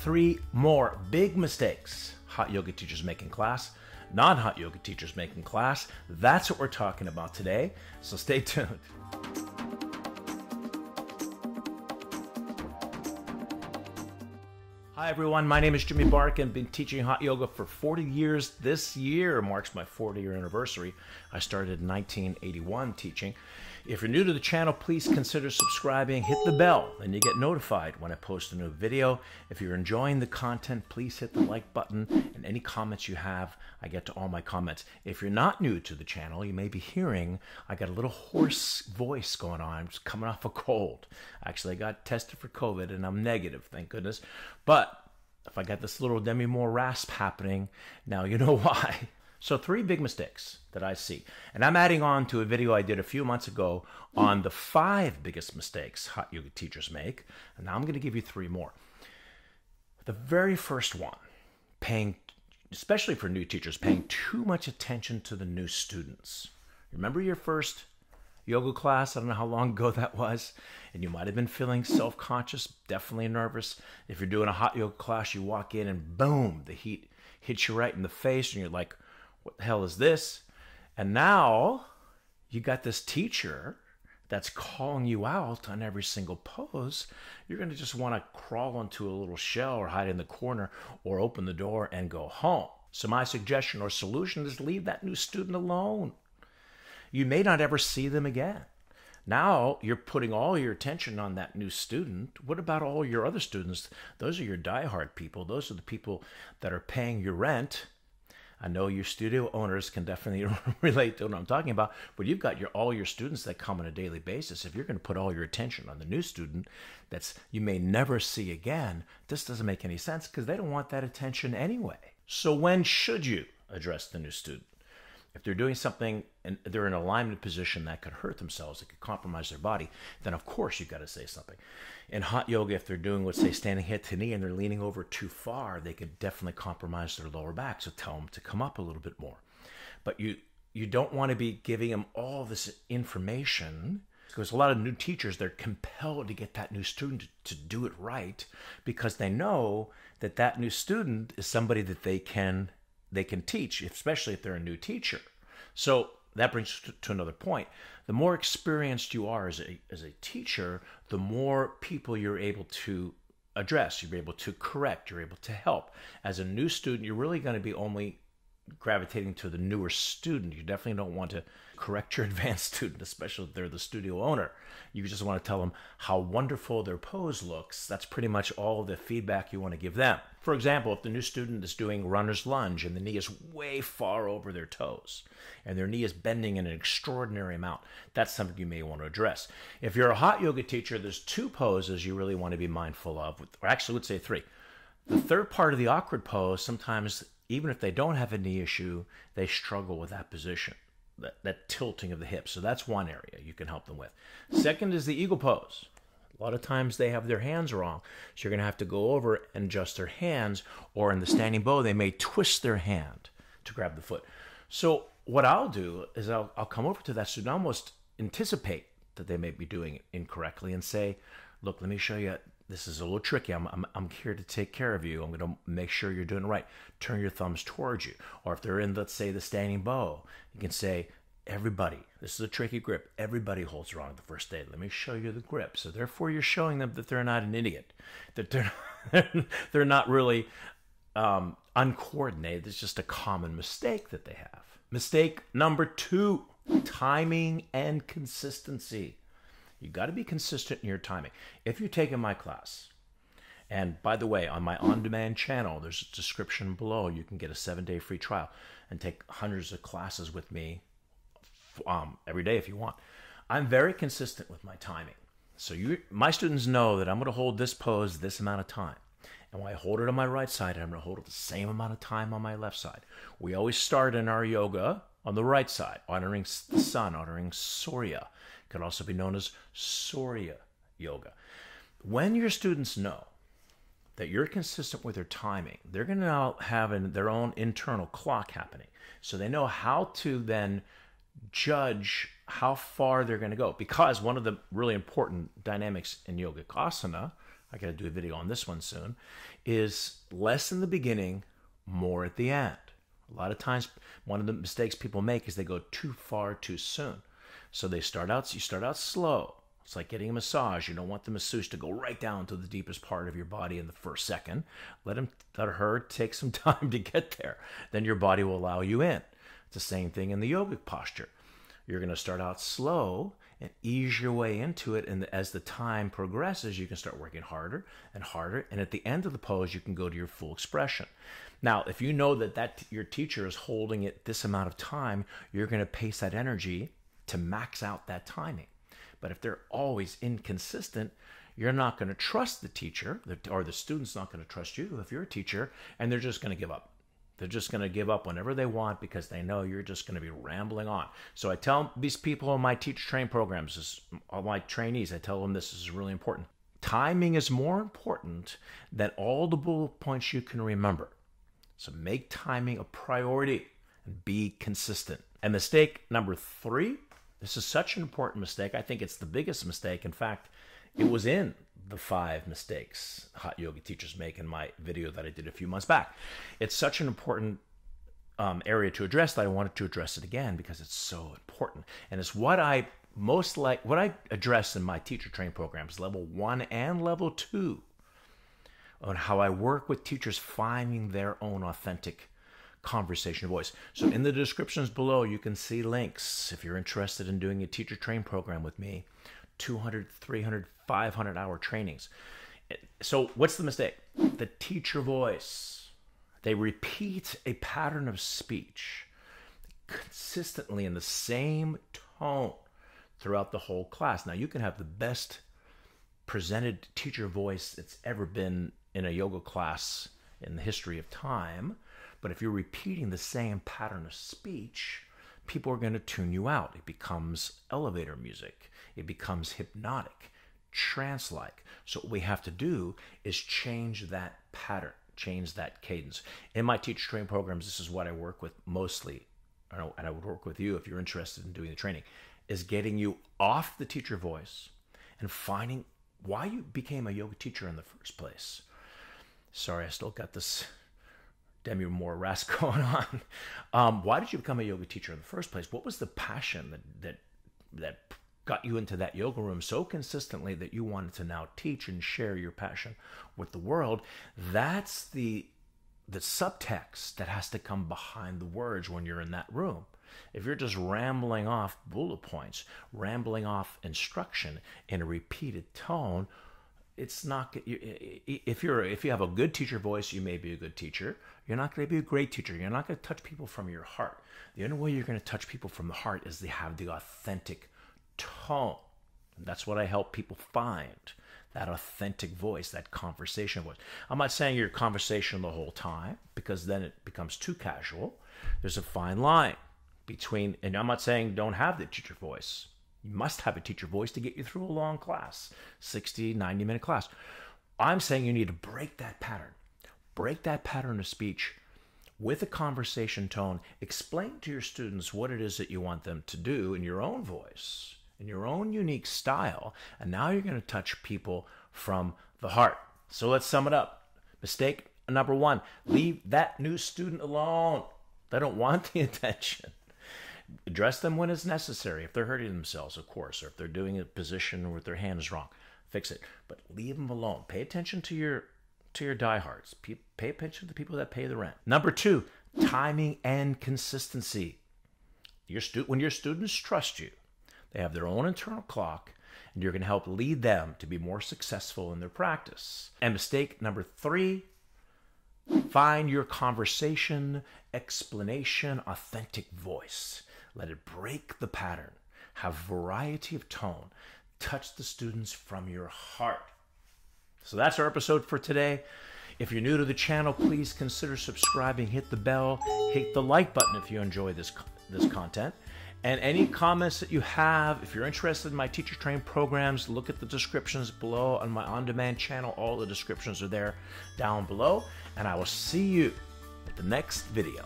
3 more big mistakes hot yoga teachers make in class, non-hot yoga teachers make in class. That's what we're talking about today, so stay tuned. Hi everyone, my name is Jimmy Barkan. Been teaching hot yoga for 40 years. This year marks my 40-year anniversary. I started in 1981 teaching. If you're new to the channel, please consider subscribing. Hit the bell and you get notified when I post a new video. If you're enjoying the content, please hit the like button, and any comments you have, I get to all my comments. If you're not new to the channel, you may be hearing I got a little hoarse voice going on. I'm just coming off a cold. Actually, I got tested for COVID and I'm negative, thank goodness. But if I got this little demi-more rasp happening, now you know why. So 3 big mistakes that I see. And I'm adding on to a video I did a few months ago on the 5 biggest mistakes hot yoga teachers make. And now I'm going to give you 3 more. The very first one, especially for new teachers, paying too much attention to the new students. Remember your first yoga class? I don't know how long ago that was. And you might have been feeling self-conscious, definitely nervous. If you're doing a hot yoga class, you walk in and boom, the heat hits you right in the face and you're like, what the hell is this? And now you got this teacher that's calling you out on every single pose. You're going to just want to crawl into a little shell or hide in the corner or open the door and go home. So my suggestion or solution is leave that new student alone. You may not ever see them again. Now you're putting all your attention on that new student. What about all your other students? Those are your diehard people. Those are the people that are paying your rent. I know your studio owners can definitely relate to what I'm talking about, but you've got all your students that come on a daily basis. If you're going to put all your attention on the new student that's you may never see again, this doesn't make any sense because they don't want that attention anyway. So when should you address the new student? If they're doing something and they're in an alignment position that could hurt themselves, it could compromise their body, then of course you've got to say something. In hot yoga, if they're doing, let's say, standing head to knee and they're leaning over too far, they could definitely compromise their lower back. So tell them to come up a little bit more. But you don't want to be giving them all this information, because a lot of new teachers, they're compelled to get that new student to do it right because they know that that new student is somebody that they can teach, especially if they're a new teacher. So that brings us to another point. The more experienced you are as a teacher, the more people you're able to address, you're able to correct, you're able to help. As a new student, you're really going to be only gravitating to the newer student. You definitely don't want to correct your advanced student, especially if they're the studio owner. You just want to tell them how wonderful their pose looks. That's pretty much all the feedback you want to give them. For example, if the new student is doing runner's lunge and the knee is way far over their toes and their knee is bending in an extraordinary amount, that's something you may want to address. If you're a hot yoga teacher, there's 2 poses you really want to be mindful of, or actually I would say 3. The third part of the awkward pose, sometimes even if they don't have a knee issue, they struggle with that position, that tilting of the hips. So that's one area you can help them with. Second is the eagle pose. A lot of times they have their hands wrong. So you're going to have to go over and adjust their hands, or in the standing bow, they may twist their hand to grab the foot. So what I'll do is I'll come over to that student, almost anticipate that they may be doing it incorrectly and say, look, let me show you. This is a little tricky. I'm here to take care of you. I'm going to make sure you're doing it right. Turn your thumbs towards you. Or if they're in, let's say, the standing bow, you can say, everybody, this is a tricky grip. Everybody holds wrong the first day. Let me show you the grip. So therefore, you're showing them that they're not an idiot, that they're not really uncoordinated. It's just a common mistake that they have. Mistake number 2, timing and consistency. You got to be consistent in your timing. If you're taking my class, and by the way, on my on-demand channel, there's a description below. You can get a 7-day free trial and take hundreds of classes with me every day if you want. I'm very consistent with my timing. So my students know that I'm going to hold this pose this amount of time. And when I hold it on my right side, I'm going to hold it the same amount of time on my left side. We always start in our yoga on the right side, honoring the sun, honoring Surya. It could also be known as Surya Yoga. When your students know that you're consistent with their timing, they're going to now have their own internal clock happening. So they know how to then judge how far they're going to go. Because one of the really important dynamics in yogic asana, I got to do a video on this one soon, is less in the beginning, more at the end. A lot of times, one of the mistakes people make is they go too far too soon. So you start out slow. It's like getting a massage. You don't want the masseuse to go right down to the deepest part of your body in the first second. Let her take some time to get there. Then your body will allow you in. It's the same thing in the yogic posture. You're going to start out slow and ease your way into it. And as the time progresses, you can start working harder and harder. And at the end of the pose, you can go to your full expression. Now, if you know that your teacher is holding it this amount of time, you're going to pace that energy to max out that timing. But if they're always inconsistent, you're not going to trust the teacher, or the student's not going to trust you if you're a teacher, and they're just going to give up. They're just going to give up whenever they want because they know you're just going to be rambling on. So I tell these people in my teacher train programs, all my trainees, I tell them this is really important. Timing is more important than all the bullet points you can remember. So make timing a priority and be consistent. And mistake number 3, this is such an important mistake. I think it's the biggest mistake. In fact, it was in the 5 mistakes hot yoga teachers make in my video that I did a few months back. It's such an important area to address that I wanted to address it again because it's so important. And it's what I address in my teacher training programs, level 1 and level 2, on how I work with teachers finding their own authentic conversation voice. So in the descriptions below, you can see links if you're interested in doing a teacher train program with me, 200, 300, 500 hour trainings. So what's the mistake? The teacher voice. They repeat a pattern of speech consistently in the same tone throughout the whole class. Now, you can have the best presented teacher voice that's ever been in a yoga class in the history of time, but if you're repeating the same pattern of speech, people are going to tune you out. It becomes elevator music. It becomes hypnotic, trance-like. So what we have to do is change that pattern, change that cadence. In my teacher training programs, this is what I work with mostly, and I would work with you if you're interested in doing the training, is getting you off the teacher voice and finding why you became a yoga teacher in the first place. Sorry, I still got this Demi Moore rasp going on. Why did you become a yoga teacher in the first place? What was the passion that got you into that yoga room so consistently that you wanted to now teach and share your passion with the world? That's the subtext that has to come behind the words when you're in that room. If you're just rambling off bullet points, rambling off instruction in a repeated tone, it's not. If you have a good teacher voice, you may be a good teacher. You're not going to be a great teacher. You're not going to touch people from your heart. The only way you're going to touch people from the heart is to have the authentic tone. And that's what I help people find, that authentic voice, that conversation voice. I'm not saying you're conversation the whole time, because then it becomes too casual. There's a fine line between, and I'm not saying don't have the teacher voice. You must have a teacher voice to get you through a long class, 60, 90-minute class. I'm saying you need to break that pattern. Break that pattern of speech with a conversation tone. Explain to your students what it is that you want them to do in your own voice, in your own unique style. And now you're going to touch people from the heart. So let's sum it up. Mistake number 1, leave that new student alone. They don't want the attention. Address them when it's necessary. If they're hurting themselves, of course, or if they're doing a position with their hands wrong, fix it. But leave them alone. Pay attention to your diehards. Pay attention to the people that pay the rent. Number 2, timing and consistency. When your students trust you, they have their own internal clock, and you're going to help lead them to be more successful in their practice. And mistake number 3, find your conversation, explanation, authentic voice. Let it break the pattern. Have variety of tone. Touch the students from your heart. So that's our episode for today. If you're new to the channel, please consider subscribing, hit the bell, hit the like button if you enjoy this content. And any comments that you have, if you're interested in my teacher training programs, look at the descriptions below on my on-demand channel. All the descriptions are there down below. And I will see you at the next video.